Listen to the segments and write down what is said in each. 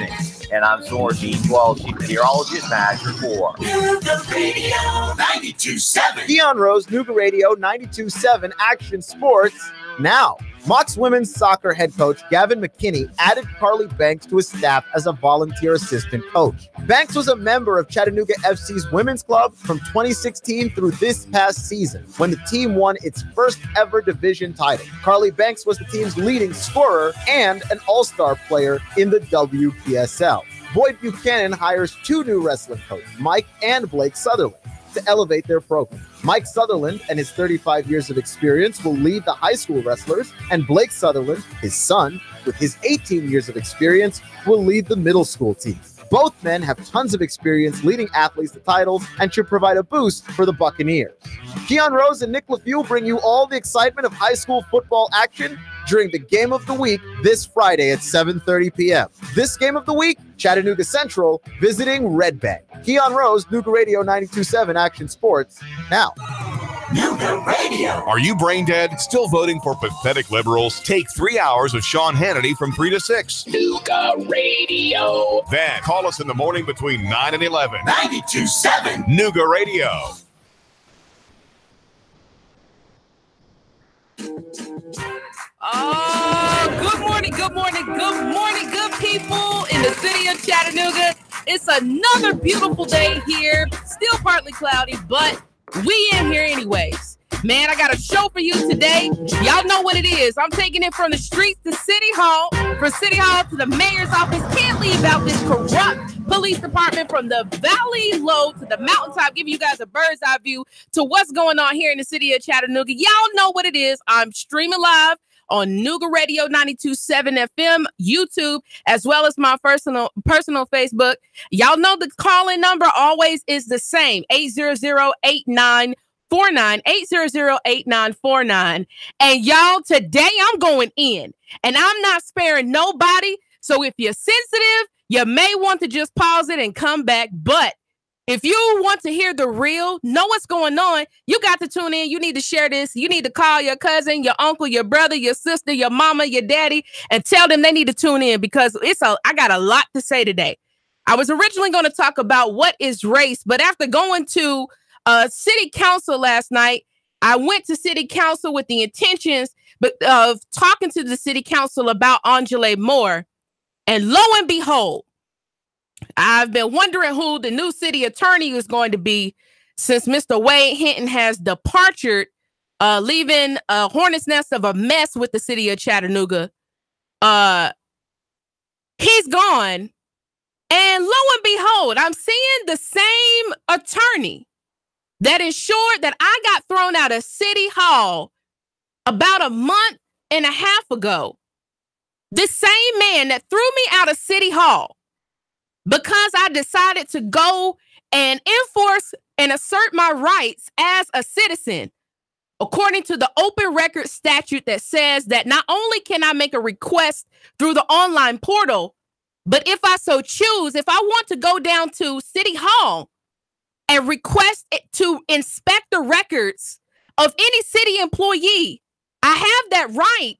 listening. And I'm Zorgy, Chief Meteorologist, Max Report. Nuga Radio 92.7. Keon Rose, Nuga Radio 92.7 Action Sports. Now, Mocs women's soccer head coach Gavin McKinney added Carly Banks to his staff as a volunteer assistant coach. Banks was a member of Chattanooga FC's women's club from 2016 through this past season, when the team won its first ever division title. Carly Banks was the team's leading scorer and an all-star player in the WPSL. Boyd Buchanan hires two new wrestling coaches, Mike and Blake Sutherland, to elevate their program. Mike Sutherland and his 35 years of experience will lead the high school wrestlers, and Blake Sutherland, his son, with his 18 years of experience, will lead the middle school team. Both men have tons of experience leading athletes to titles and should provide a boost for the Buccaneers. Keon Rose and Nick LaFew bring you all the excitement of high school football action during the Game of the Week this Friday at 7:30 p.m. This Game of the Week, Chattanooga Central visiting Red Bank. Keon Rose, Nuga Radio 92.7 Action Sports, now. Nuga Radio. Are you brain dead? Still voting for pathetic liberals? Take 3 hours of Sean Hannity from 3 to 6. Nuga Radio. Then call us in the morning between 9 and 11. 92.7. Nuga Radio. Good morning, good people in the city of Chattanooga. It's another beautiful day here. Still partly cloudy, but we in here anyways. Man, I got a show for you today. Y'all know what it is. I'm taking it from the streets to City Hall, from City Hall to the mayor's office. Can't leave out this corrupt police department, from the valley low to the mountaintop, giving you guys a bird's eye view to what's going on here in the city of Chattanooga. Y'all know what it is. I'm streaming live on Nuga Radio 92.7 FM, YouTube, as well as my personal Facebook. Y'all know the call-in number always is the same, 800-8949, 800-8949. And y'all, today I'm going in, and I'm not sparing nobody. So if you're sensitive, you may want to just pause it and come back. But if you want to hear the real, know what's going on, you got to tune in. You need to share this. You need to call your cousin, your uncle, your brother, your sister, your mama, your daddy, and tell them they need to tune in, because I got a lot to say today. I was originally going to talk about what is race, but after going to city council last night, I went to city council with the intentions of talking to the city council about Unjolee Moore. And lo and behold, I've been wondering who the new city attorney is going to be, since Mr. Wade Hinton has departed, leaving a hornet's nest of a mess with the city of Chattanooga. He's gone. And lo and behold, I'm seeing the same attorney that ensured that I got thrown out of City Hall about a month and a half ago. This same man that threw me out of City Hall because I decided to go and enforce and assert my rights as a citizen, according to the open record statute that says that not only can I make a request through the online portal, but if I so choose, if I want to go down to City Hall and request it to inspect the records of any city employee, I have that right,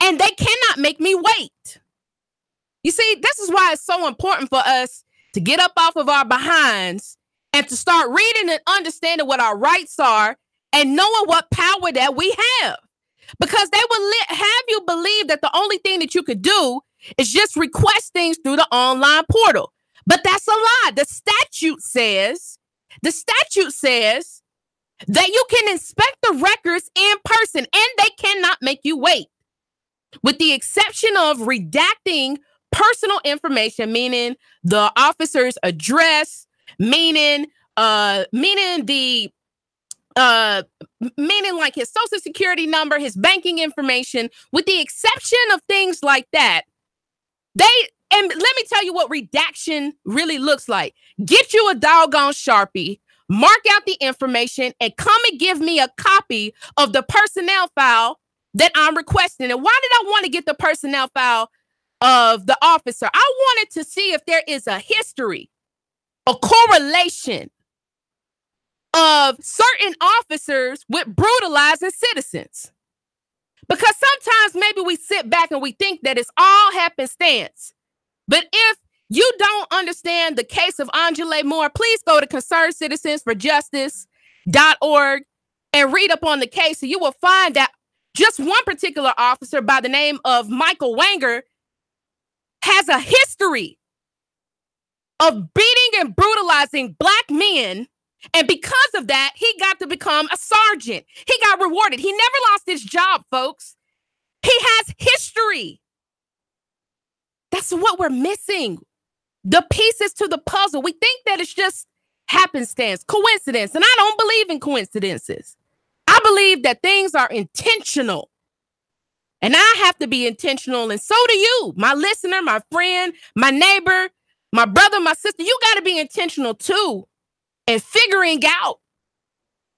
and they cannot make me wait. You see, this is why it's so important for us to get up off of our behinds and to start reading and understanding what our rights are and knowing what power that we have. Because they will have you believe that the only thing that you could do is just request things through the online portal. But that's a lie. The statute says that you can inspect the records in person and they cannot make you wait, with the exception of redacting personal information, meaning the officer's address, meaning like his social security number, his banking information, with the exception of things like that. And let me tell you what redaction really looks like. Get you a doggone Sharpie, mark out the information, and come and give me a copy of the personnel file that I'm requesting. And why did I want to get the personnel file of the officer? I wanted to see if there is a history, a correlation of certain officers with brutalizing citizens. Because sometimes maybe we sit back and we think that it's all happenstance. But if you don't understand the case of Unjolee Moore, please go to concernedcitizensforjustice.org and read up on the case. And you will find that just one particular officer by the name of Michael Wanger has a history of beating and brutalizing Black men. And because of that, he got to become a sergeant. He got rewarded. He never lost his job, folks. He has history. That's what we're missing. The pieces to the puzzle. We think that it's just happenstance, coincidence. And I don't believe in coincidences. I believe that things are intentional. And I have to be intentional. And so do you, my listener, my friend, my neighbor, my brother, my sister. You got to be intentional too. And figuring out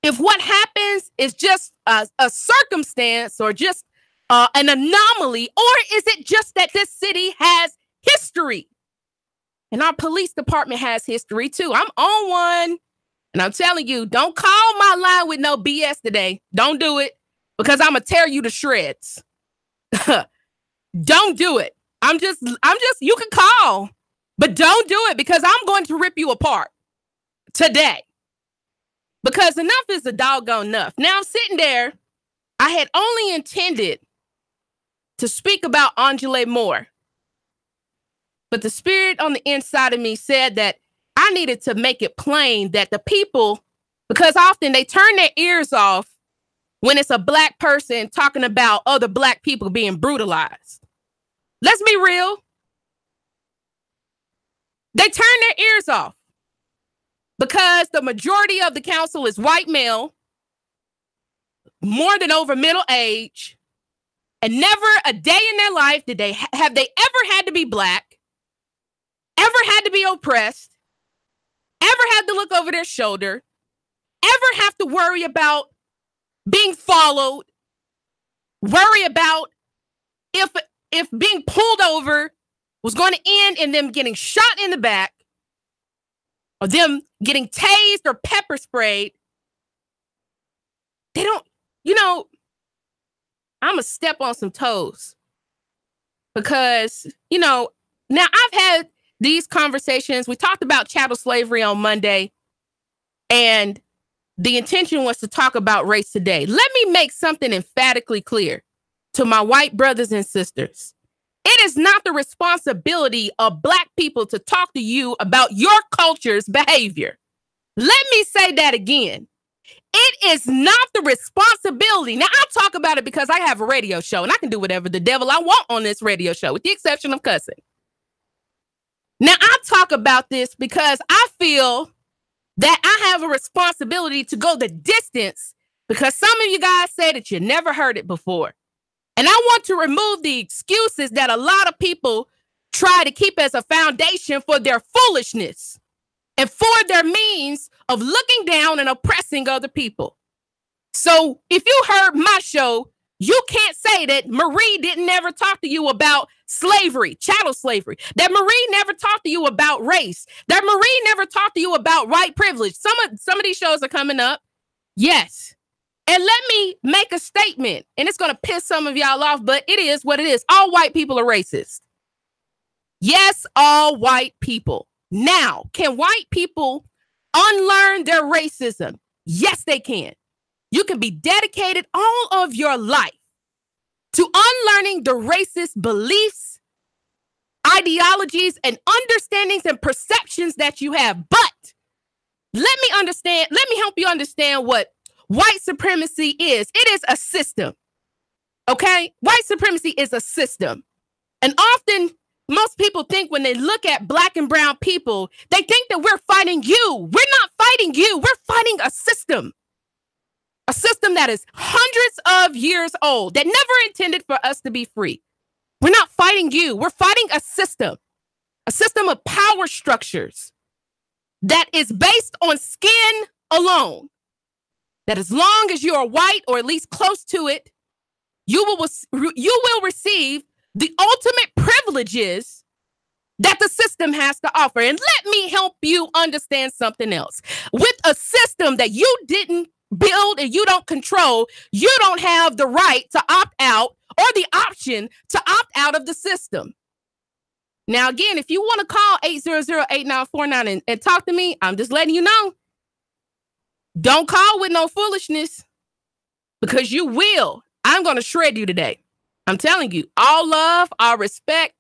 if what happens is just a circumstance or just an anomaly, or is it just that this city has history? And our police department has history too. I'm on one, and I'm telling you, don't call my line with no BS today. Don't do it, because I'm gonna tear you to shreds. Don't do it. I'm just, you can call, but don't do it, because I'm going to rip you apart today. Because enough is a doggone enough. Now I'm sitting there. I had only intended to speak about Unjolee Moore, but the spirit on the inside of me said that I needed to make it plain that the people, because often they turn their ears off when it's a Black person talking about other Black people being brutalized. Let's be real. They turn their ears off because the majority of the council is white male, more than over middle age, and never a day in their life did they have they ever had to be Black, ever had to be oppressed, ever had to look over their shoulder, ever have to worry about being followed, worry about if being pulled over was going to end in them getting shot in the back or them getting tased or pepper sprayed. They don't, I'm going to step on some toes because, now I've had these conversations. We talked about chattel slavery on Monday, and the intention was to talk about race today. Let me make something emphatically clear to my white brothers and sisters. It is not the responsibility of Black people to talk to you about your culture's behavior. Let me say that again. It is not the responsibility. Now, I'll talk about it because I have a radio show and I can do whatever the devil I want on this radio show, with the exception of cussing. Now, I talk about this because I feel that I have a responsibility to go the distance, because some of you guys say that you never heard it before. And I want to remove the excuses that a lot of people try to keep as a foundation for their foolishness and for their means of looking down and oppressing other people. So if you heard my show, you can't say that Marie didn't ever talk to you about slavery, chattel slavery, that Marie never talked to you about race, that Marie never talked to you about white privilege. Some of these shows are coming up. Yes. And let me make a statement, and it's going to piss some of y'all off, but it is what it is. All white people are racist. Yes, all white people. Now, can white people unlearn their racism? Yes, they can. You can be dedicated all of your life to unlearning the racist beliefs, ideologies, and understandings and perceptions that you have. But let me help you understand what white supremacy is. It is a system. Okay? White supremacy is a system. And often, most people think when they look at Black and brown people, they think that we're fighting you. We're not fighting you. We're fighting a system. A system that is hundreds of years old, that never intended for us to be free. We're not fighting you. We're fighting a system of power structures that is based on skin alone. That as long as you are white, or at least close to it, you will receive the ultimate privileges that the system has to offer. And let me help you understand something else. With a system that you didn't build and you don't control, you don't have the right to opt out or the option to opt out of the system. Now, again, if you want to call 800-8949 and talk to me, I'm just letting you know. Don't call with no foolishness because you will. I'm going to shred you today. I'm telling you, all love, all respect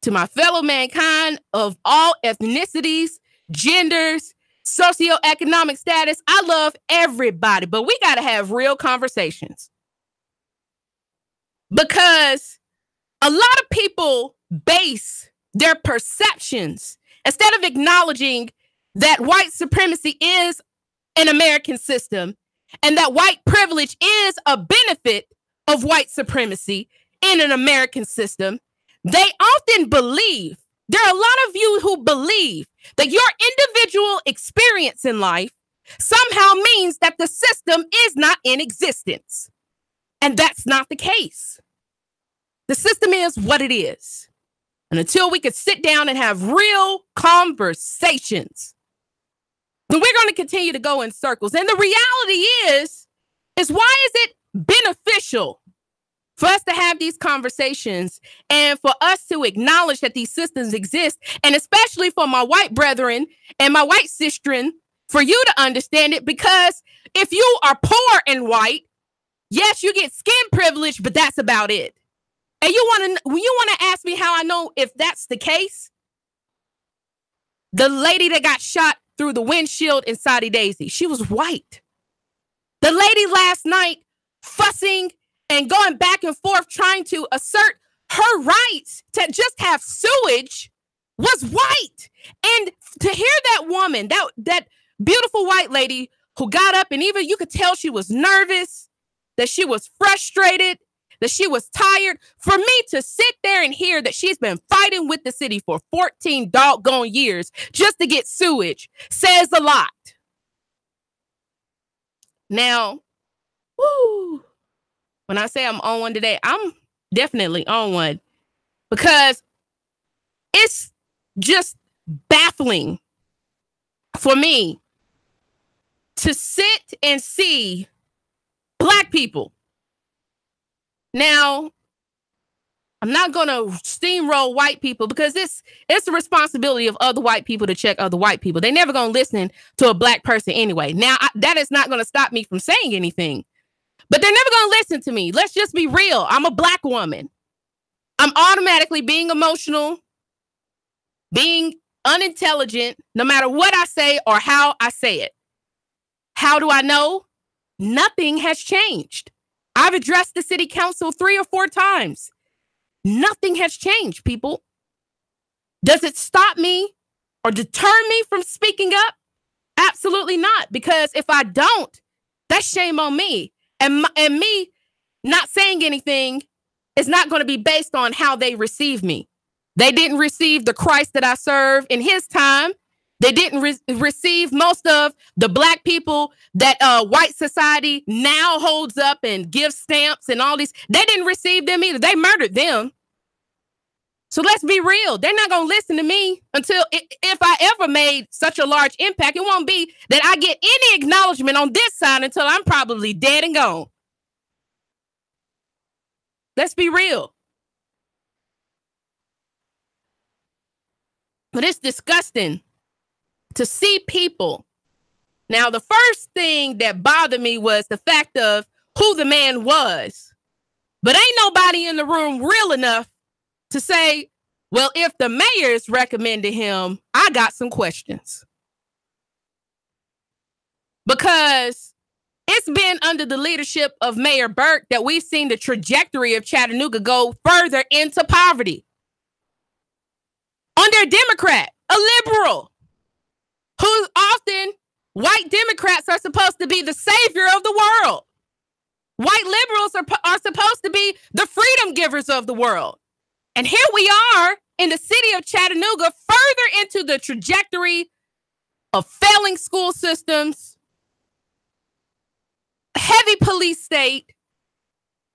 to my fellow mankind of all ethnicities, genders, socioeconomic status. I love everybody, but we got to have real conversations. Because a lot of people base their perceptions instead of acknowledging that white supremacy is an American system and that white privilege is a benefit of white supremacy in an American system. They often believe, there are a lot of you who believe that your individual experience in life somehow means that the system is not in existence. And that's not the case. The system is what it is. And until we can sit down and have real conversations, then we're going to continue to go in circles. And the reality is why is it beneficial for us to have these conversations and for us to acknowledge that these systems exist, and especially for my white brethren and my white sistren, for you to understand it? Because if you are poor and white, yes, you get skin privilege, but that's about it. And you want to ask me how I know if that's the case? The lady that got shot through the windshield in Saudi Daisy, she was white. The lady last night fussing and going back and forth trying to assert her rights to just have sewage was white. And to hear that woman, that beautiful white lady who got up, and even you could tell she was nervous, that she was frustrated, that she was tired. For me to sit there and hear that she's been fighting with the city for 14 doggone years just to get sewage says a lot. Now, woo, when I say I'm on one today, I'm definitely on one, because it's just baffling for me to sit and see Black people. Now, I'm not going to steamroll white people, because it's the responsibility of other white people to check other white people. They're never going to listen to a Black person anyway. Now, that is not going to stop me from saying anything, but they're never going to listen to me. Let's just be real. I'm a Black woman. I'm automatically being emotional, being unintelligent, no matter what I say or how I say it. How do I know? Nothing has changed. I've addressed the city council 3 or 4 times. Nothing has changed, people. Does it stop me or deter me from speaking up? Absolutely not. Because if I don't, that's shame on me. And me not saying anything is not going to be based on how they receive me. They didn't receive the Christ that I serve in his time. They didn't receive most of the Black people that white society now holds up and gives stamps and all these. They didn't receive them either. They murdered them. So let's be real. They're not going to listen to me until, if I ever made such a large impact, it won't be that I get any acknowledgement on this side until I'm probably dead and gone. Let's be real. But it's disgusting to see people. Now, the first thing that bothered me was the fact of who the man was. But ain't nobody in the room real enough to say, well, if the mayor's recommended him, I got some questions. Because it's been under the leadership of Mayor Burke that we've seen the trajectory of Chattanooga go further into poverty. Under a Democrat, a liberal, who often white Democrats are supposed to be the savior of the world. White liberals are supposed to be the freedom givers of the world. And here we are in the city of Chattanooga, further into the trajectory of failing school systems, heavy police state,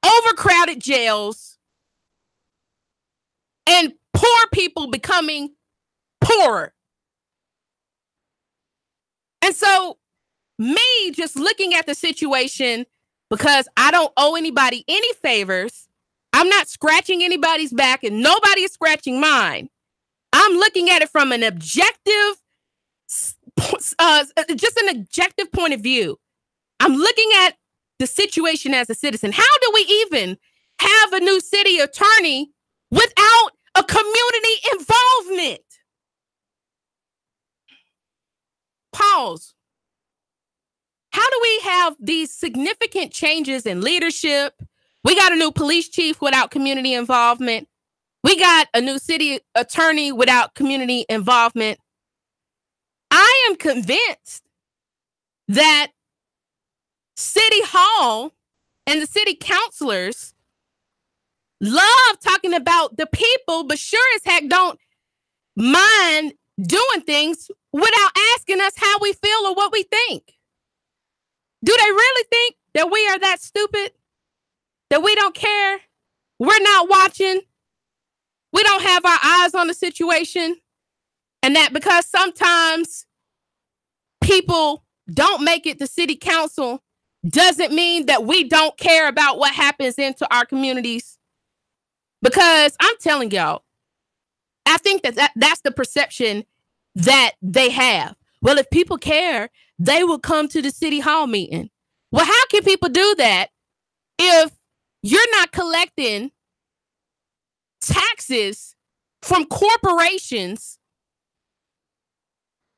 overcrowded jails, and poor people becoming poorer. And so me just looking at the situation, because I don't owe anybody any favors, I'm not scratching anybody's back and nobody is scratching mine. I'm looking at it from an objective, just an objective point of view. I'm looking at the situation as a citizen. How do we even have a new city attorney without a community involvement? Pause. How do we have these significant changes in leadership? We got a new police chief without community involvement. We got a new city attorney without community involvement. I am convinced that City Hall and the city councilors love talking about the people, but sure as heck don't mind doing things without asking us how we feel or what we think. Do they really think that we are that stupid? That we don't care? We're not watching? We don't have our eyes on the situation? And that because sometimes people don't make it to city council doesn't mean that we don't care about what happens into our communities? Because I'm telling y'all, I think that's the perception that they have. Well, if people care, they will come to the city hall meeting. Well, how can people do that if you're not collecting taxes from corporations?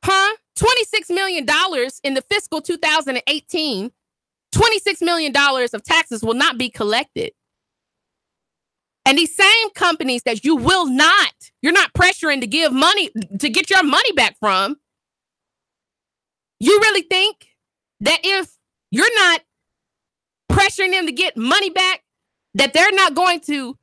$26 million in the fiscal 2018, $26 million of taxes will not be collected. And these same companies that you're not pressuring to give money, to get your money back from, you really think that if you're not pressuring them to get money back, that they're not going to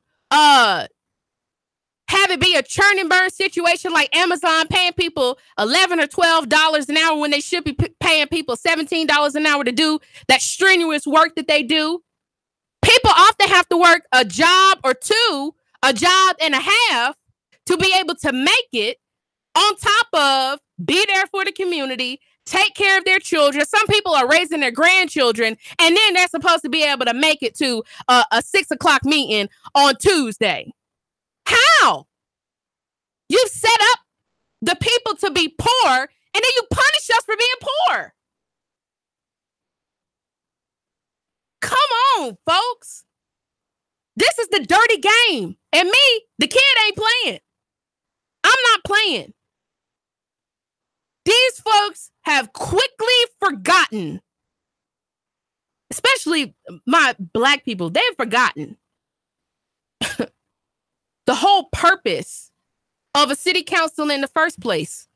have it be a churn and burn situation like Amazon paying people $11 or $12 an hour when they should be paying people $17 an hour to do that strenuous work that they do? People often have to work a job or two, a job and a half to be able to make it, on top of be there for the community, take care of their children. Some people are raising their grandchildren, and then they're supposed to be able to make it to a 6:00 meeting on Tuesday. How? You set up the people to be poor, and then you punish us for being poor. Come on, folks. This is the dirty game. And me, the kid, ain't playing. I'm not playing. These folks have quickly forgotten, especially my Black people, they've forgotten the whole purpose of a city council in the first place.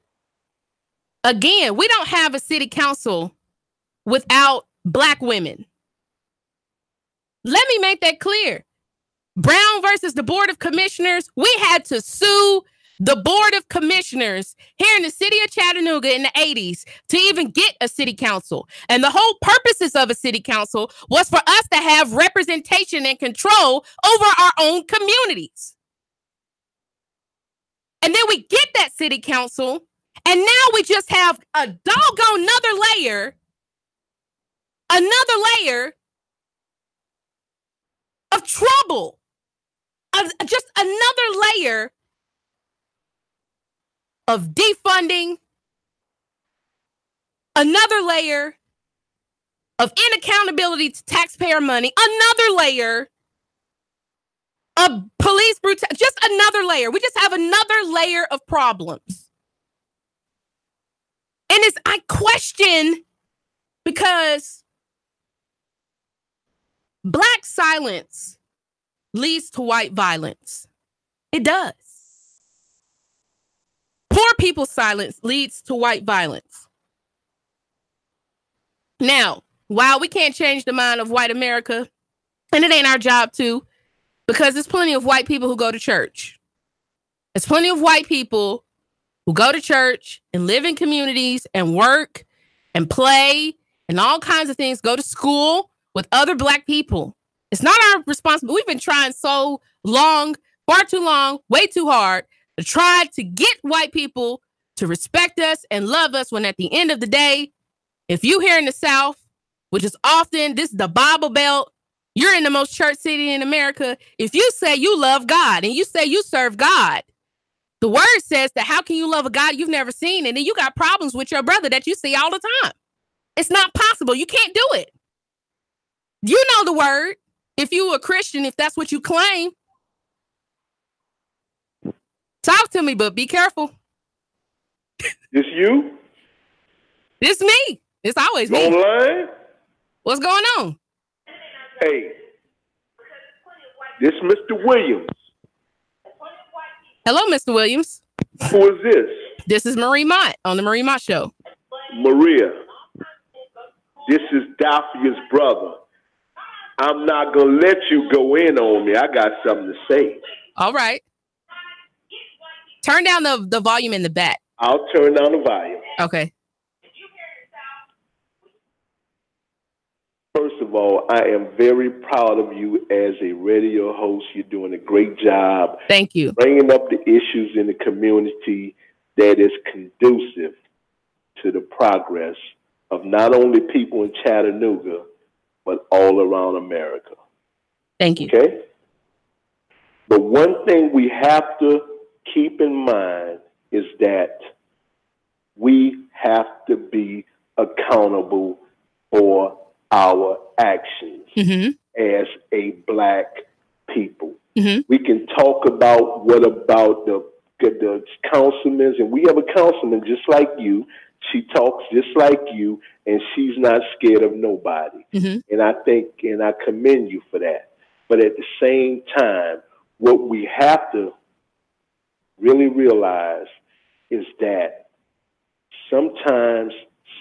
Again, we don't have a city council without Black women. Let me make that clear. Brown versus the Board of Commissioners, we had to sue the Board of Commissioners here in the city of Chattanooga in the 80s to even get a city council. And the whole purposes of a city council was for us to have representation and control over our own communities. And then we get that city council, and now we just have a doggone another layer of trouble, just another layer of defunding, another layer of inaccountability to taxpayer money, another layer of police brutality, just another layer. We just have another layer of problems. And I question, because Black silence leads to white violence. It does. Poor people's silence leads to white violence. Now, while we can't change the mind of white America, and it ain't our job to, because there's plenty of white people who go to church. There's plenty of white people who go to church and live in communities and work and play and all kinds of things, go to school with other Black people. It's not our responsibility. We've been trying so long, far too long, way too hard to try to get white people to respect us and love us, when at the end of the day, if you here in the South, which is often, this is the Bible Belt, you're in the most church city in America. If you say you love God and you say you serve God, The word says that how can you love a God you've never seen, and then you got problems with your brother that you see all the time? It's not possible. You can't do it. You know the word. If you a Christian, if that's what you claim, talk to me, but be careful. This you? It's me. It's always me. Online? What's going on? Hey, this Mr. Williams. Hello, Mr. Williams. Who is this? This is Marie Mott on the Marie Mott Show. Maria. This is Daphia's brother. I'm not going to let you go in on me. I got something to say. All right. Turn down the volume in the back. I'll turn down the volume. Okay. First of all, I am very proud of you as a radio host. You're doing a great job. Thank you. Bringing up the issues in the community that is conducive to the progress of not only people in Chattanooga, but all around America. Thank you. Okay? But one thing we have to keep in mind is that we have to be accountable for our actions as a black people. We can talk about what about the councilmen, and we have a councilman just like you. She talks just like you, and she's not scared of nobody. And I think, and I commend you for that. But at the same time, what we have to really realize is that sometimes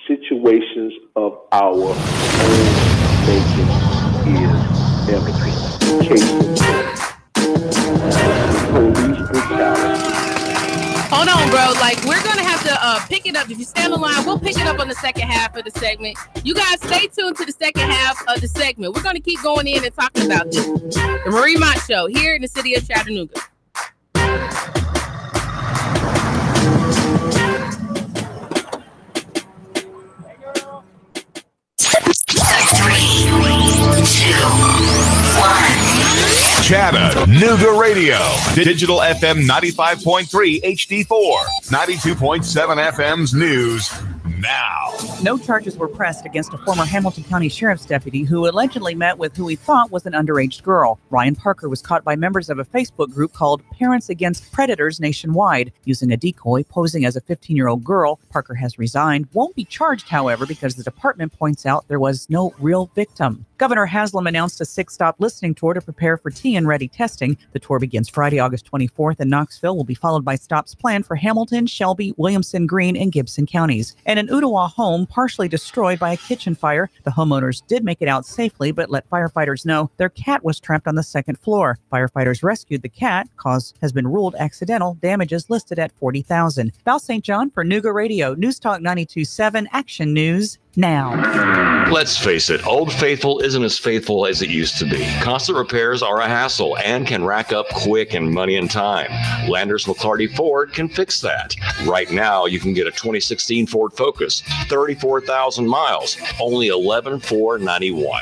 situations of our own making is everything. Case in point, police brutality. Hold on, bro. Like, we're going to have to pick it up. If you stand on line, we'll pick it up on the second half of the segment. You guys stay tuned to the second half of the segment. We're going to keep going in and talking about this. The Marie Mott Show here in the city of Chattanooga. Chattanooga Radio. Digital FM 95.3 HD4. 92.7 FM's news now. No charges were pressed against a former Hamilton County Sheriff's deputy who allegedly met with who he thought was an underage girl. Ryan Parker was caught by members of a Facebook group called Parents Against Predators Nationwide. Using a decoy posing as a 15-year-old girl, Parker has resigned, won't be charged, however, because the department points out there was no real victim. Governor Haslam announced a 6-stop listening tour to prepare for TN-ready testing. The tour begins Friday, August 24th in Knoxville, will be followed by stops planned for Hamilton, Shelby, Williamson, Greene, and Gibson counties. And an Ottawa home partially destroyed by a kitchen fire. The homeowners did make it out safely, but let firefighters know their cat was trapped on the second floor. Firefighters rescued the cat. Cause has been ruled accidental. Damages listed at $40,000. Val St. John for Nooga Radio. News Talk 92.7 Action News now. Let's face it, Old Faithful isn't as faithful as it used to be. Constant repairs are a hassle and can rack up quick in money and time. Landers McClarty Ford can fix that. Right now, you can get a 2016 Ford Focus, 34,000 miles, only $11,491.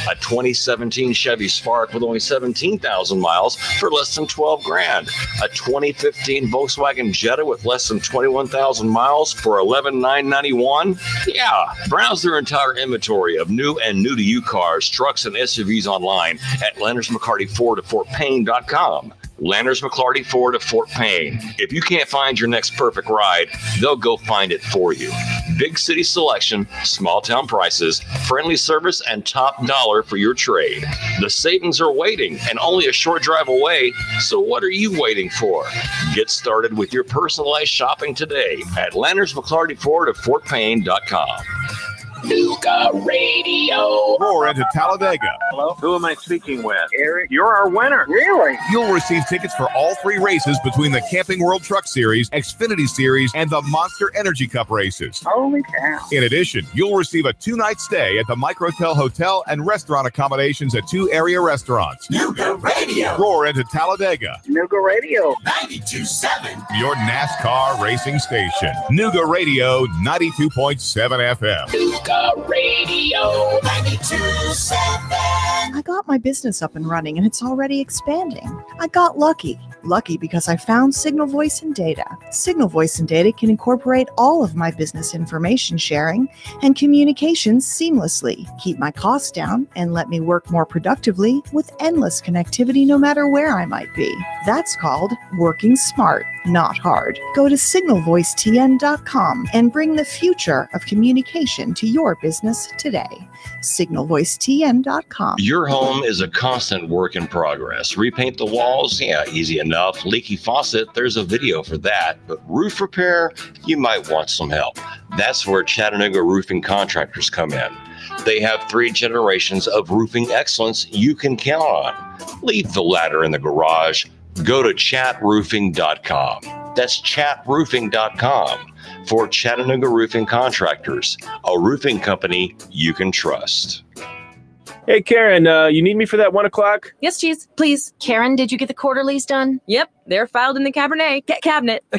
A 2017 Chevy Spark with only 17,000 miles for less than $12,000. A 2015 Volkswagen Jetta with less than 21,000 miles for $11,991. Yeah, browse their entire inventory of new and new-to-you cars, trucks, and SUVs online at Landers McCarty Ford of Fort Payne.com. Landers McClarty Ford of Fort Payne. If you can't find your next perfect ride, they'll go find it for you. Big city selection, small town prices, friendly service, and top dollar for your trade. The savings are waiting and only a short drive away, so what are you waiting for? Get started with your personalized shopping today at Landers McClarty Ford of FortPayne.com. Nooga Radio. More into Talladega. Hello? Who am I speaking with? Eric, you're our winner. Really? You'll receive tickets for all 3 races between the Camping World Truck Series, Xfinity Series, and the Monster Energy Cup races. Holy cow. In addition, you'll receive a 2-night stay at the Microtel Hotel and restaurant accommodations at 2 area restaurants. Nooga Radio. Radio. Roar into Talladega. Nuga Radio. 92.7. Your NASCAR racing station. Nuga Radio 92.7 FM. Nuga Radio. 92.7. I got my business up and running, and it's already expanding. I got lucky. Lucky because I found Signal Voice and Data. Signal Voice and Data can incorporate all of my business information sharing and communications seamlessly, keep my costs down, and let me work more productively with endless connectivity no matter where I might be. That's called working smart, not hard. Go to signalvoicetn.com and bring the future of communication to your business today. signalvoicetn.com. Your home is a constant work in progress. Repaint the walls? Yeah, easy enough. Leaky faucet? There's a video for that. But roof repair? You might want some help. That's where Chattanooga Roofing Contractors come in. They have 3 generations of roofing excellence you can count on. Leave the ladder in the garage. Go to chatroofing.com. That's chatroofing.com for Chattanooga Roofing Contractors, a roofing company you can trust. Hey, Karen, you need me for that 1 o'clock? Yes, Cheese, please. Karen, did you get the quarterlies done? Yep, they're filed in the cabinet.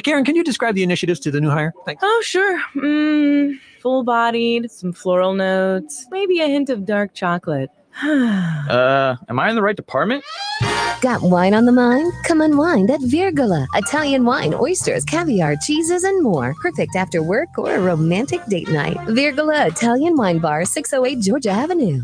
Karen, can you describe the initiatives to the new hire? Thanks. Oh, sure. Full-bodied, some floral notes, maybe a hint of dark chocolate. Am I in the right department? Got wine on the mind? Come unwind at Virgola. Italian wine, oysters, caviar, cheeses, and more. Perfect after work or a romantic date night. Virgola Italian Wine Bar, 608 Georgia Avenue.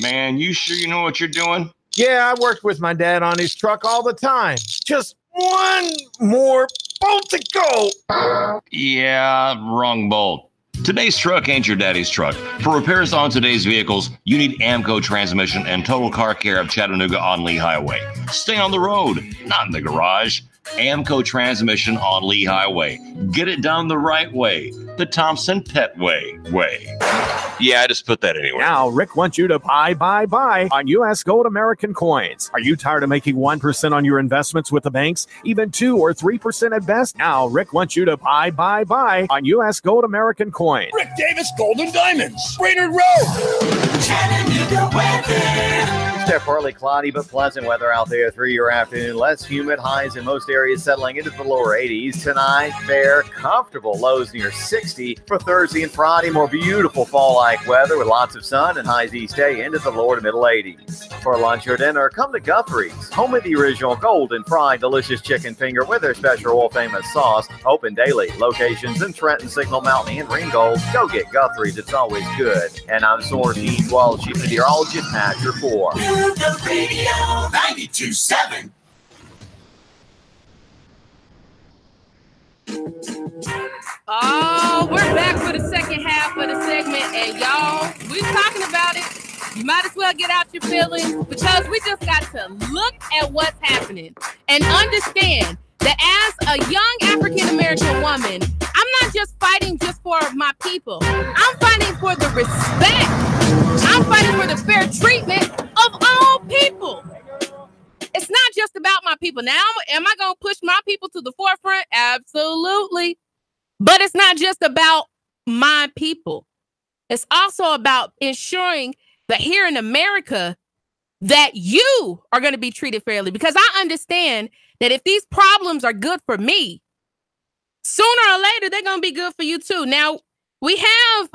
Man, you sure you know what you're doing? Yeah, I worked with my dad on his truck all the time. Just one more bolt to go. Yeah, wrong bolt. Today's truck ain't your daddy's truck. For repairs on today's vehicles, you need Amco Transmission and Total Car Care of Chattanooga on Lee Highway. Stay on the road, not in the garage. Amco Transmission on Lee Highway. Get it done the right way. The Thompson Pet way. Yeah, I just put that anywhere. Now, Rick wants you to buy on U.S. Gold American coins. Are you tired of making 1% on your investments with the banks? Even 2 or 3% at best? Now, Rick wants you to buy on U.S. Gold American coins. Rick Davis Gold and Diamonds, Brainerd Road. Chattanooga weather. Partly cloudy but pleasant weather out there through your afternoon. Less humid, highs in most areas settling into the lower 80s. Tonight, fair, comfortable lows near 60. For Thursday and Friday, more beautiful fall-like weather with lots of sun and highs each day into the lower to middle 80s. For lunch or dinner, come to Guthrie's, home of the original golden fried delicious chicken finger with their special world-famous sauce. Open daily. Locations in Trenton, Signal Mountain, and Ringgold. Go get Guthrie's. It's always good. And I'm Source E12, Chief Meteorologist, Patch Report. The Radio 92.7. Oh, we're back for the second half of the segment, and y'all, we're talking about it. You might as well get out your feelings because we just got to look at what's happening and understand that as a young African-American woman, I'm not just fighting just for my people. I'm fighting for the respect. I'm fighting for the fair treatment of all people. It's not just about my people. Now, am I going to push my people to the forefront? Absolutely. But it's not just about my people. It's also about ensuring that here in America, that you are going to be treated fairly. Because I understand that if these problems are good for me, sooner or later, they're going to be good for you too. Now, we have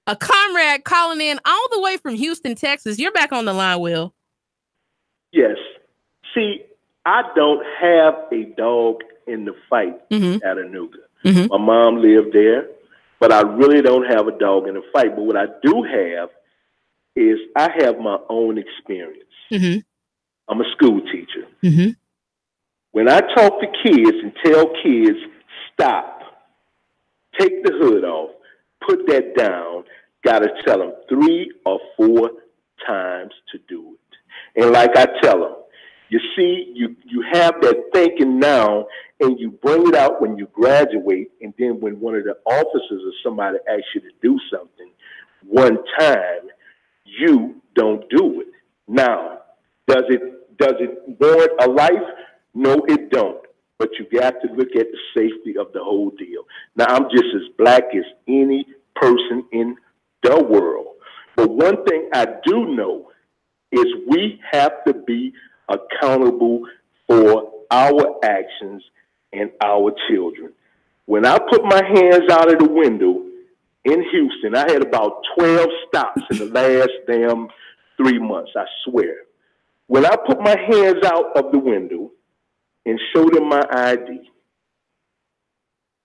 a comrade calling in all the way from Houston, Texas. You're back on the line, Will. Yes. See, I don't have a dog in the fight at Chattanooga. My mom lived there, but I really don't have a dog in the fight. But what I do have is I have my own experience. I'm a school teacher. When I talk to kids and tell kids, stop, take the hood off, put that down, got to tell them 3 or 4 times to do it. And like I tell them, you see, you have that thinking now, and you bring it out when you graduate, and then when one of the officers or somebody asks you to do something one time, you don't do it. Now, does it warrant a life? No, it don't. But you got to look at the safety of the whole deal. Now, I'm just as black as any person in the world. But one thing I do know is we have to be accountable for our actions and our children. When I put my hands out of the window in Houston, I had about 12 stops in the last damn 3 months, I swear. When I put my hands out of the window and showed them my ID,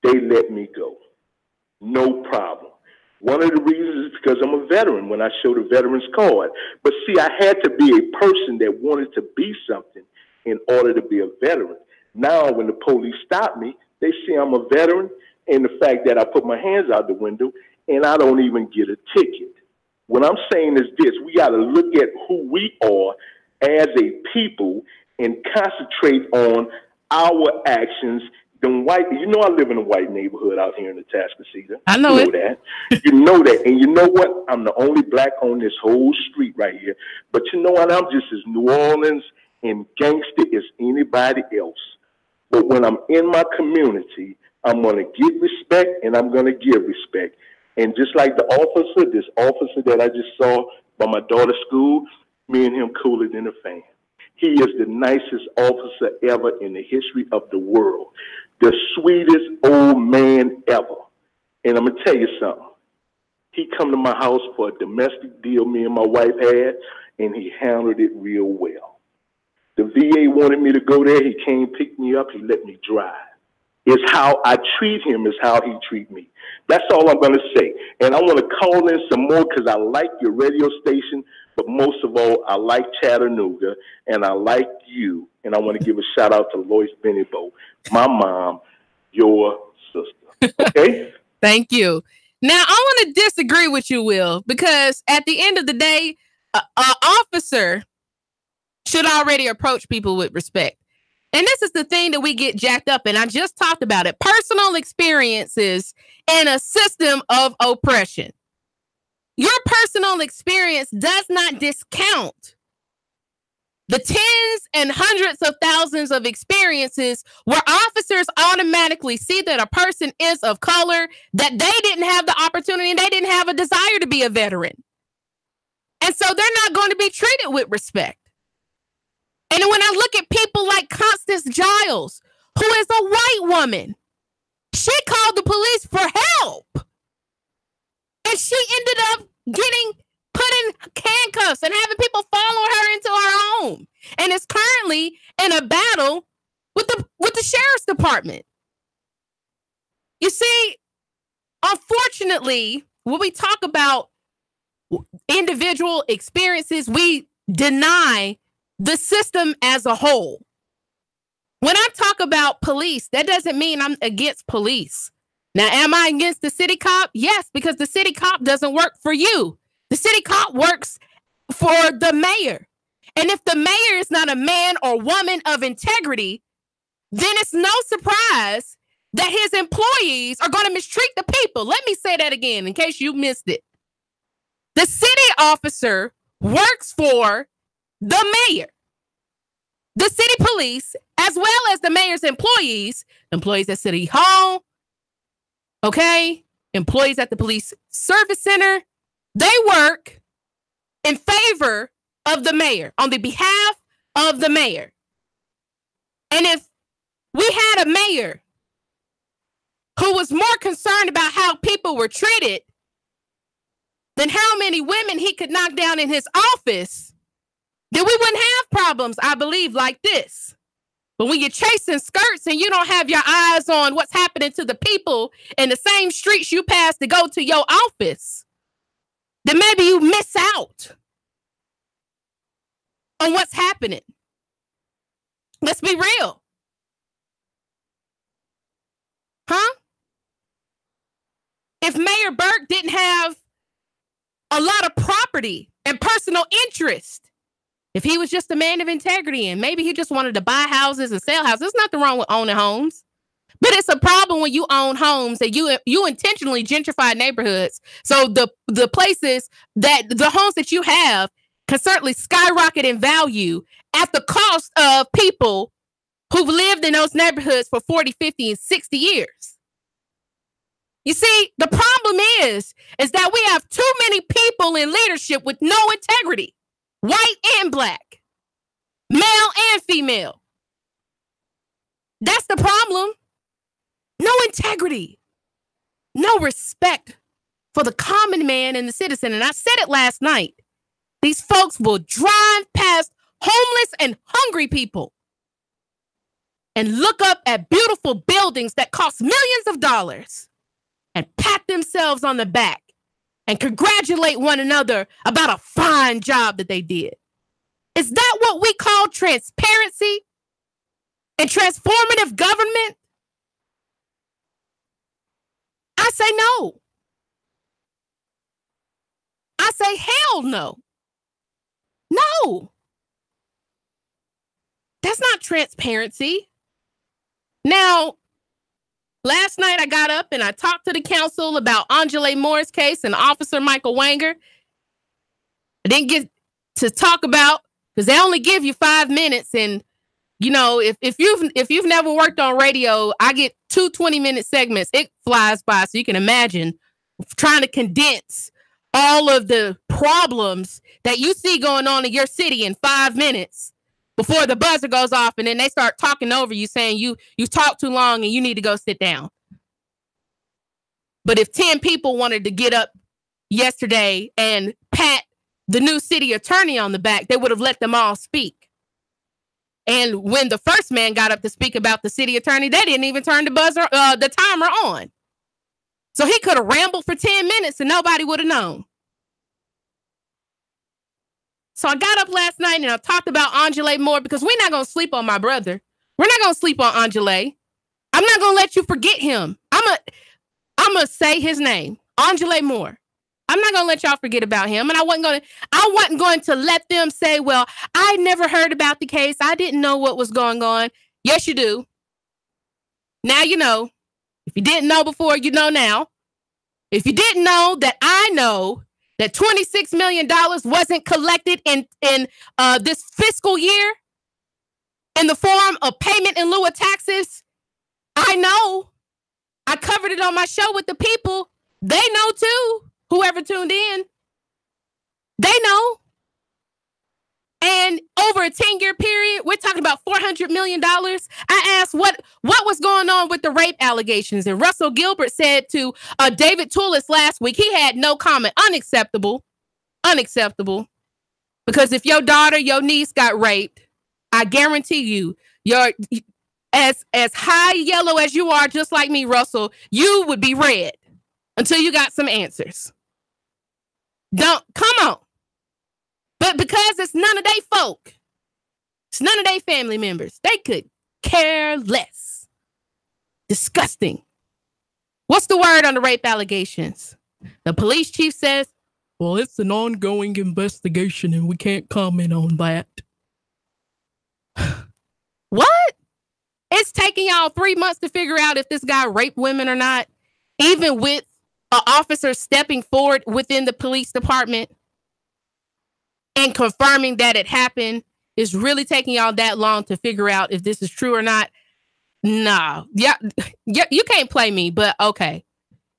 they let me go. No problem. One of the reasons is because I'm a veteran when I show the veteran's card. But see, I had to be a person that wanted to be something in order to be a veteran. Now, when the police stop me, they see I'm a veteran and the fact that I put my hands out the window and I don't even get a ticket. What I'm saying is this: we got to look at who we are as a people and concentrate on our actions. You know, I live in a white neighborhood out here in the Atascocita. I know, you know that. You know that. And you know what? I'm the only black on this whole street right here. But you know what? I'm just as New Orleans and gangster as anybody else. But when I'm in my community, I'm going to get respect and I'm going to give respect. And just like this officer that I just saw by my daughter's school, me and him cooler than a fan. He is the nicest officer ever in the history of the world. The sweetest old man ever. And I'm going to tell you something. He come to my house for a domestic deal me and my wife had, and he handled it real well. The VA wanted me to go there. He came, pick me up. He let me drive. It's how I treat him is how he treat me. That's all I'm going to say. And I want to call in some more because I like your radio station, but most of all, I like Chattanooga, and I like you. And I want to give a shout-out to Lois Bennybo, my mom, your sister. Okay? Thank you. Now, I want to disagree with you, Will, because at the end of the day, an officer should already approach people with respect. And this is the thing that we get jacked up in. I just talked about it. Personal experiences in a system of oppression. Your personal experience does not discount the tens and hundreds of thousands of experiences where officers automatically see that a person is of color, that they didn't have the opportunity and they didn't have a desire to be a veteran. And so they're not going to be treated with respect. And when I look at people like Constance Giles, who is a white woman, she called the police for help. And she ended up getting put in handcuffs and having people follow her into her home. And is currently in a battle with the sheriff's department. You see, unfortunately, when we talk about individual experiences, we deny the system as a whole. When I talk about police, that doesn't mean I'm against police. Now, am I against the city cop? Yes, because the city cop doesn't work for you. The city cop works for the mayor. And if the mayor is not a man or woman of integrity, then it's no surprise that his employees are going to mistreat the people. Let me say that again in case you missed it. The city officer works for the mayor, the city police, as well as the mayor's employees at City Hall, okay, employees at the police service center. They work in favor of the mayor, on the behalf of the mayor. And if we had a mayor who was more concerned about how people were treated than how many women he could knock down in his office, then we wouldn't have problems, I believe, like this. But when you're chasing skirts and you don't have your eyes on what's happening to the people in the same streets you pass to go to your office, then maybe you miss out on what's happening. Let's be real. Huh? If Mayor Burke didn't have a lot of property and personal interest, if he was just a man of integrity and maybe he just wanted to buy houses and sell houses, there's nothing wrong with owning homes. But it's a problem when you own homes and you intentionally gentrify neighborhoods. So the places that the homes that you have can certainly skyrocket in value at the cost of people who've lived in those neighborhoods for 40, 50, and 60 years. You see, the problem is that we have too many people in leadership with no integrity. white and black, male and female. That's the problem. No integrity, no respect for the common man and the citizen. And I said it last night. These folks will drive past homeless and hungry people and look up at beautiful buildings that cost millions of dollars and pat themselves on the back and congratulate one another about a fine job that they did. Is that what we call transparency and transformative government? I say no. I say hell no. No. That's not transparency. Now, last night I got up and I talked to the council about Unjolee Moore's case and Officer Michael Wanger. I didn't get to talk about, because they only give you 5 minutes. And, you know, if you've never worked on radio, I get 2 20-minute segments. It flies by. So you can imagine trying to condense all of the problems that you see going on in your city in 5 minutes before the buzzer goes off, and then they start talking over you saying you talked too long and you need to go sit down. But if 10 people wanted to get up yesterday and pat the new city attorney on the back, they would have let them all speak. And when the first man got up to speak about the city attorney, they didn't even turn the timer on. So he could have rambled for 10 minutes and nobody would have known. So I got up last night and I talked about Unjolee Moore, because we're not going to sleep on my brother. We're not going to sleep on Unjolee. I'm not going to let you forget him. I'm going to say his name, Unjolee Moore. I'm not going to let y'all forget about him. And I wasn't going to let them say, well, I never heard about the case. I didn't know what was going on. Yes, you do. Now you know. If you didn't know before, you know now. If you didn't know that, I know that $26 million wasn't collected in this fiscal year in the form of payment in lieu of taxes. I know. I covered it on my show with the people. They know too. Whoever tuned in, they know. And over a 10-year period, we're talking about $400 million. I asked what was going on with the rape allegations. And Russell Gilbert said to David Toulis last week, he had no comment. Unacceptable. Unacceptable. Because if your daughter, your niece got raped, I guarantee you, you're as high yellow as you are, just like me, Russell, you would be red until you got some answers. Come on. But because it's none of they folk, it's none of they family members, they could care less. Disgusting. What's the word on the rape allegations? The police chief says, well, it's an ongoing investigation and we can't comment on that. What? It's taking y'all 3 months to figure out if this guy raped women or not, even with an officer stepping forward within the police department and confirming that it happened. Is really taking y'all that long to figure out if this is true or not? No. Yeah, you can't play me, but okay.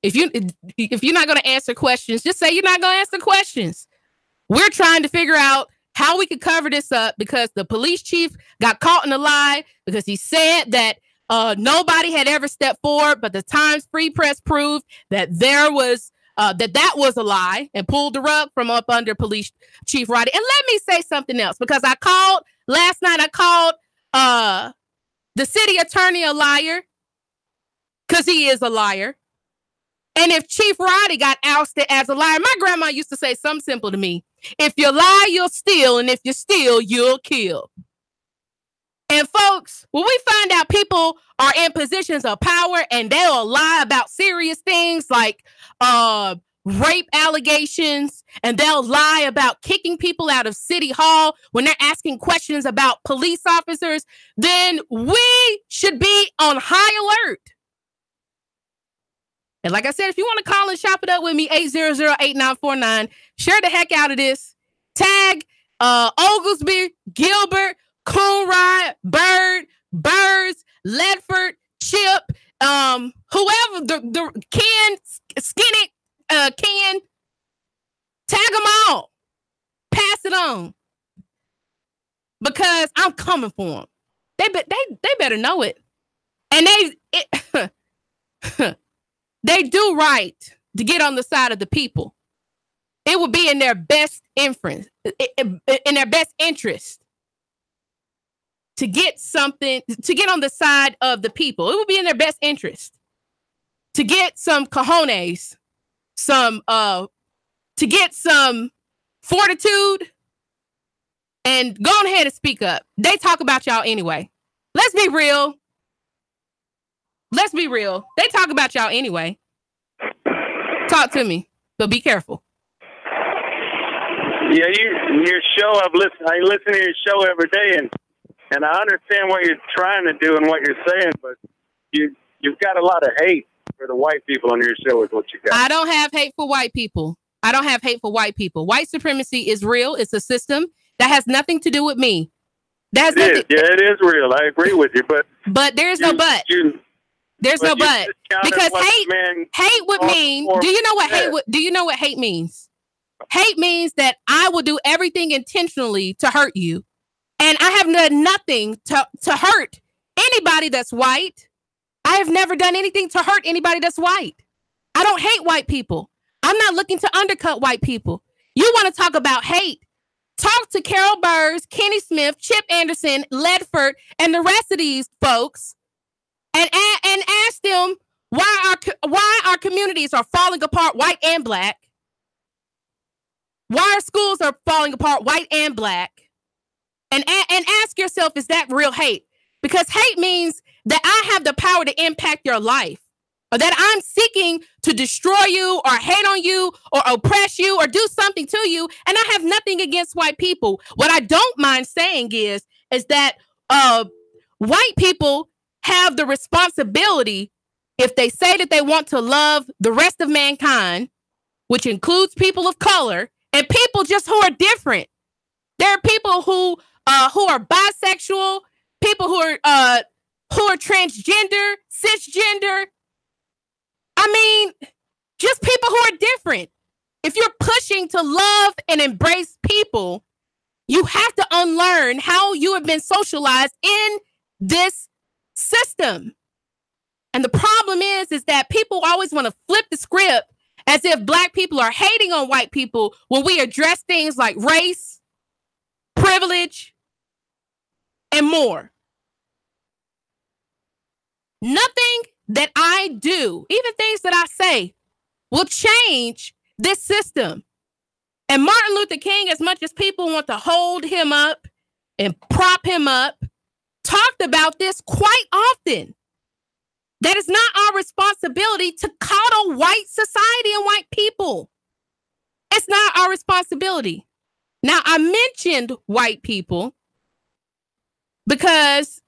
If you're not going to answer questions, just say you're not going to answer questions. We're trying to figure out how we could cover this up, because the police chief got caught in a lie because he said that nobody had ever stepped forward, but the Times Free Press proved that there was that was a lie and pulled the rug from up under Police Chief Roddy. And let me say something else, because last night I called the city attorney a liar, because he is a liar. And if Chief Roddy got ousted as a liar, my grandma used to say something simple to me: if you lie, you'll steal, and if you steal, you'll kill. And folks, when we find out people are in positions of power and they'll lie about serious things like rape allegations, and they'll lie about kicking people out of City Hall when they're asking questions about police officers, then we should be on high alert. And like I said, if you want to call and shop it up with me, 800-8949, share the heck out of this. Tag Oglesby, Gilbert, Coonrod, Bird, Birds, Ledford, Chip, whoever, the Ken, Skinny, Ken, tag them all. Pass it on. because I'm coming for them. They better know it. And they do right to get on the side of the people. It would be in their best interest, to get something, to get on the side of the people. It would be in their best interest to get some cojones, to get some fortitude, and go on ahead and speak up. They talk about y'all anyway. Let's be real. They talk about y'all anyway. Talk to me, but be careful. Yeah, your show, I listen to your show every day, and I understand what you're trying to do and what you're saying, but you've got a lot of hate for the white people on your show is what you got. I don't have hate for white people. White supremacy is real. It's a system that has nothing to do with me. It is real. I agree with you, but there's no but. There's no but, because hate would mean. Do you know what hate means? Hate means that I will do everything intentionally to hurt you, and I have done nothing to hurt anybody that's white. I have never done anything to hurt anybody that's white. I don't hate white people. I'm not looking to undercut white people. You want to talk about hate? Talk to Carol Burrs, Kenny Smith, Chip Anderson, Ledford, and the rest of these folks, and ask them why our communities are falling apart, white and black. Why our schools are falling apart, white and black. And ask yourself, is that real hate? Because hate means that I have the power to impact your life, or that I'm seeking to destroy you or hate on you or oppress you or do something to you. And I have nothing against white people. What I don't mind saying is that white people have the responsibility, if they say that they want to love the rest of mankind, which includes people of color and people just who are different. There are people who are bisexual, people who are transgender, cisgender. I mean, just people who are different. If you're pushing to love and embrace people, you have to unlearn how you have been socialized in this system. And the problem is that people always want to flip the script as if black people are hating on white people when we address things like race, privilege, and more. Nothing that I do, even things that I say, will change this system. And Martin Luther King, as much as people want to hold him up and prop him up, talked about this quite often. That is not our responsibility to coddle white society and white people. It's not our responsibility. Now, I mentioned white people because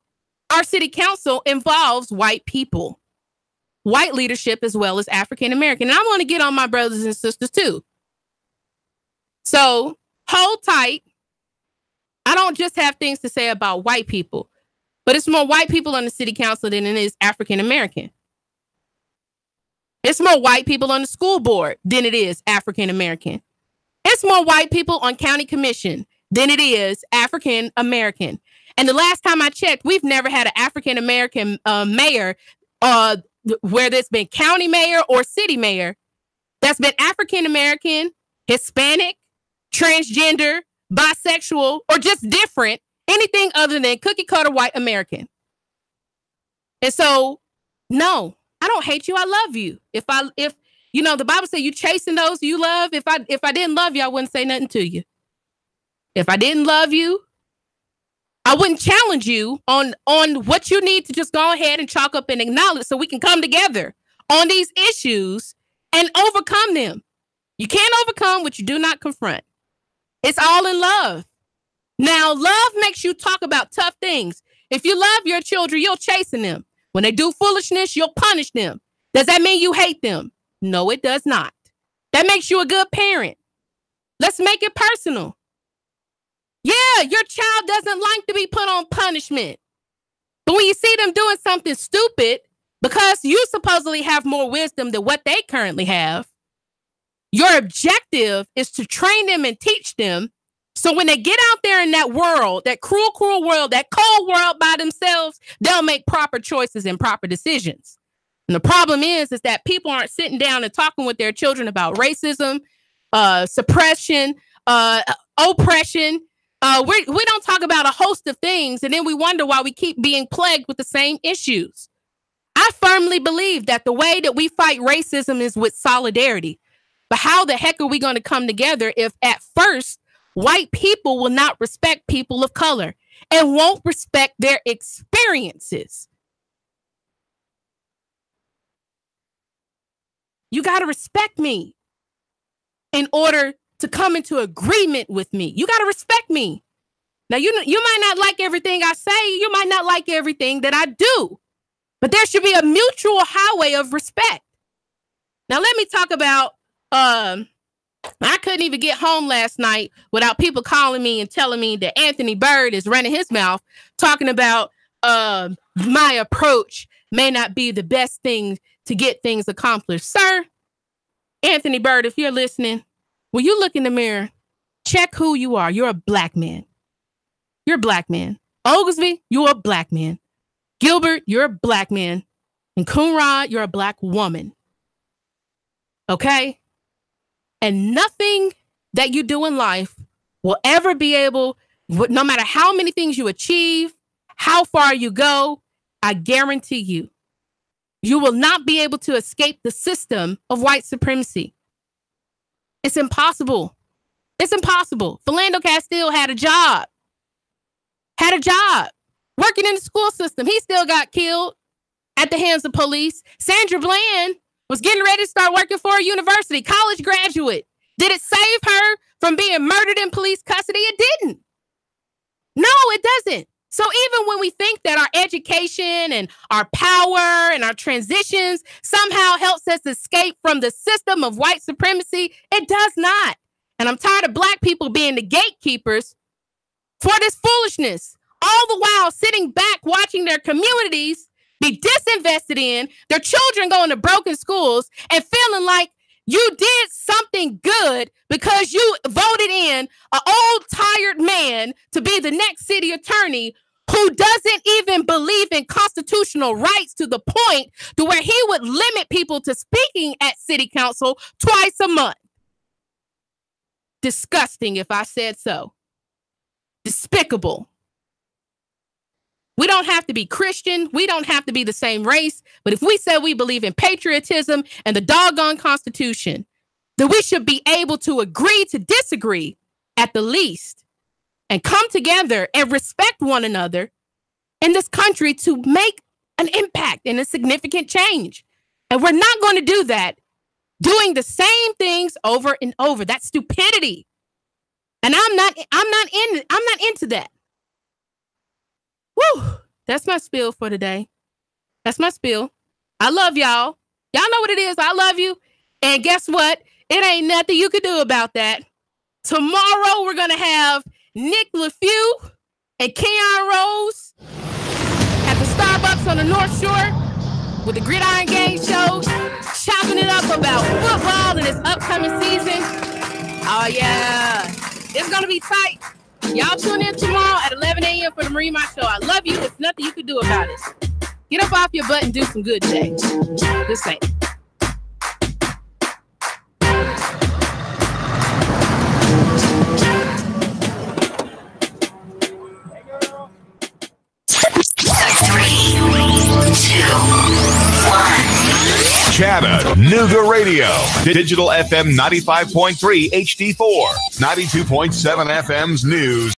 our city council involves white people, white leadership, as well as African American. And I want to get on my brothers and sisters too. So hold tight. I don't just have things to say about white people, but it's more white people on the city council than it is African American. It's more white people on the school board than it is African American. It's more white people on county commission than it is African American. And the last time I checked, we've never had an African American mayor, where there's been county mayor or city mayor, that's been African American, Hispanic, transgender, bisexual, or just different, anything other than cookie cutter white American. And so, no, I don't hate you. I love you. If you know, the Bible says you chasing those you love. If I didn't love you, I wouldn't say nothing to you. If I didn't love you, I wouldn't challenge you on what you need to just go ahead and chalk up and acknowledge so we can come together on these issues and overcome them. You can't overcome what you do not confront. It's all in love. Now, love makes you talk about tough things. If you love your children, you'll chasten them. When they do foolishness, you'll punish them. Does that mean you hate them? No, it does not. That makes you a good parent. Let's make it personal. Yeah, your child doesn't like to be put on punishment. But when you see them doing something stupid, because you supposedly have more wisdom than what they currently have, your objective is to train them and teach them So when they get out there in that world, that cruel, cruel world, that cold world by themselves, they'll make proper choices and proper decisions. And the problem is that people aren't sitting down and talking with their children about racism, suppression, oppression. We don't talk about a host of things, and then we wonder why we keep being plagued with the same issues. I firmly believe that the way that we fight racism is with solidarity. But how the heck are we going to come together if at first white people will not respect people of color and won't respect their experiences? You got to respect me in order to come into agreement with me. You got to respect me. Now, you might not like everything I say. You might not like everything that I do. But there should be a mutual highway of respect. Now, let me talk about, I couldn't even get home last night without people calling me and telling me that Anthony Byrd is running his mouth, talking about my approach may not be the best thing to get things accomplished. Sir, Anthony Byrd, if you're listening, when you look in the mirror, check who you are. You're a black man. You're a black man. Oglesby, you're a black man. Gilbert, you're a black man. And Coonrod, you're a black woman. Okay? And nothing that you do in life will ever be able, no matter how many things you achieve, how far you go, I guarantee you, you will not be able to escape the system of white supremacy. It's impossible. It's impossible. Philando Castile had a job. Working in the school system. He still got killed at the hands of police. Sandra Bland was getting ready to start working for a university, college graduate. Did it save her from being murdered in police custody? It didn't. No, it doesn't. So even when we think that our education and our power and our transitions somehow helps us escape from the system of white supremacy, it does not. And I'm tired of black people being the gatekeepers for this foolishness, all the while sitting back watching their communities be disinvested in, their children going to broken schools, and feeling like you did something good because you voted in an old, tired man to be the next city attorney who doesn't even believe in constitutional rights to the point to where he would limit people to speaking at city council twice a month. Disgusting, if I said so. Despicable. We don't have to be Christian. We don't have to be the same race. But if we say we believe in patriotism and the doggone Constitution, then we should be able to agree to disagree at the least and come together and respect one another in this country to make an impact and a significant change. And we're not going to do that doing the same things over and over. That's stupidity. And I'm not into that. Woo! That's my spiel for today. That's my spiel. I love y'all. Y'all know what it is. I love you. And guess what? It ain't nothing you can do about that. Tomorrow we're going to have Nick LaFew and Keon Rose at the Starbucks on the North Shore with the Gridiron Gang Show, chopping it up about football in this upcoming season. Oh, yeah. It's going to be tight. Y'all tune in tomorrow at 11 a.m. for the Marie My Show. I love you. There's nothing you can do about it. Get up off your butt and do some good today. Just saying. Chattanooga Radio. Digital FM 95.3 HD4. 92.7 FM's news.